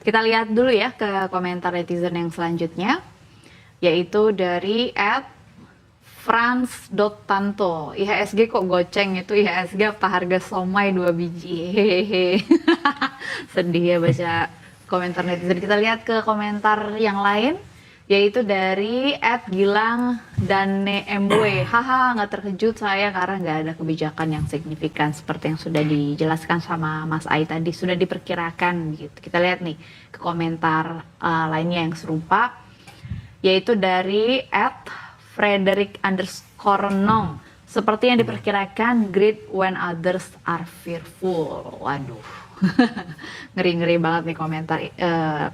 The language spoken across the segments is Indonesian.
Kita lihat dulu ya ke komentar netizen yang selanjutnya, yaitu dari @franz.tanto. IHSG kok goceng, itu IHSG apa harga somai 2 biji? Hehehe. Sedih ya baca komentar netizen. Kita lihat ke komentar yang lain, yaitu dari @gilang_dan_mw. Haha, nggak terkejut saya karena nggak ada kebijakan yang signifikan seperti yang sudah dijelaskan sama Mas Ai tadi, sudah diperkirakan gitu. Kita lihat nih ke komentar lainnya yang serupa, yaitu dari @frederick_nong. Seperti yang diperkirakan, greed when others are fearful. Waduh, ngeri-ngeri banget nih komentar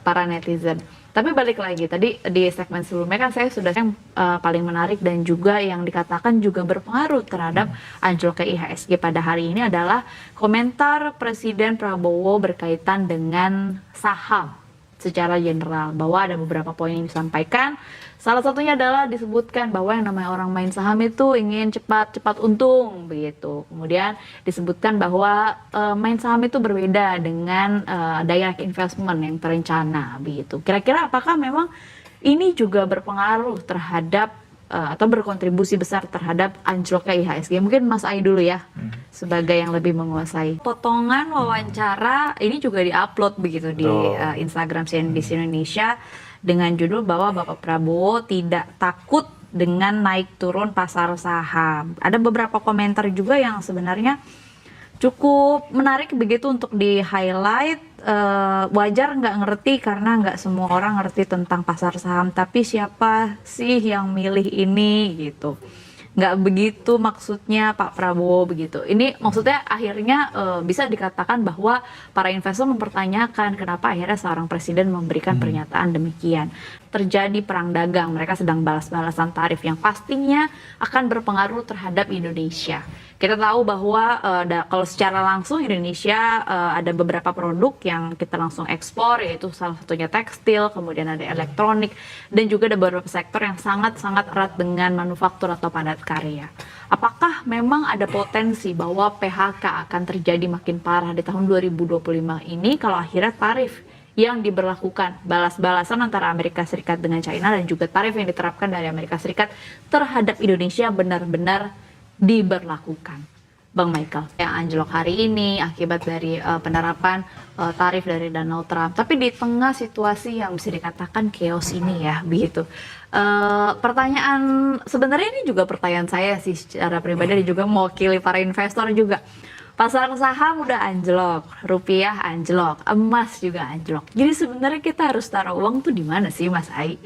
para netizen. Tapi balik lagi, tadi di segmen sebelumnya kan saya sudah yang paling menarik dan juga yang dikatakan juga berpengaruh terhadap anjloknya IHSG pada hari ini adalah komentar Presiden Prabowo berkaitan dengan saham secara general, bahwa ada beberapa poin yang disampaikan. Salah satunya adalah disebutkan bahwa yang namanya orang main saham itu ingin cepat-cepat untung begitu. Kemudian disebutkan bahwa main saham itu berbeda dengan direct investment yang terencana begitu. Kira-kira apakah memang ini juga berpengaruh terhadap atau berkontribusi besar terhadap anjloknya IHSG? Mungkin Mas Ai dulu ya, sebagai yang lebih menguasai. Potongan wawancara ini juga diupload begitu di Instagram CNBC Indonesia dengan judul bahwa Bapak Prabowo tidak takut dengan naik turun pasar saham. Ada beberapa komentar juga yang sebenarnya cukup menarik begitu untuk di highlight. Wajar nggak ngerti karena nggak semua orang ngerti tentang pasar saham, tapi siapa sih yang milih ini gitu. Nggak begitu maksudnya Pak Prabowo begitu. Ini maksudnya akhirnya bisa dikatakan bahwa para investor mempertanyakan kenapa akhirnya seorang presiden memberikan pernyataan demikian. Terjadi perang dagang, mereka sedang balas-balasan tarif yang pastinya akan berpengaruh terhadap Indonesia. Kita tahu bahwa kalau secara langsung Indonesia ada beberapa produk yang kita langsung ekspor, yaitu salah satunya tekstil, kemudian ada elektronik, dan juga ada beberapa sektor yang sangat-sangat erat dengan manufaktur atau padat karya. Apakah memang ada potensi bahwa PHK akan terjadi makin parah di tahun 2025 ini kalau akhirnya tarif yang diberlakukan, balas-balasan antara Amerika Serikat dengan China dan juga tarif yang diterapkan dari Amerika Serikat terhadap Indonesia benar-benar diberlakukan? Bang Michael, yang anjlok hari ini akibat dari penerapan tarif dari Donald Trump, tapi di tengah situasi yang bisa dikatakan chaos ini ya, begitu. Pertanyaan sebenarnya ini juga pertanyaan saya sih secara pribadi dan juga mewakili para investor juga. Pasar saham udah anjlok, rupiah anjlok, emas juga anjlok. Jadi sebenarnya kita harus taruh uang tuh di mana sih, Mas Ai?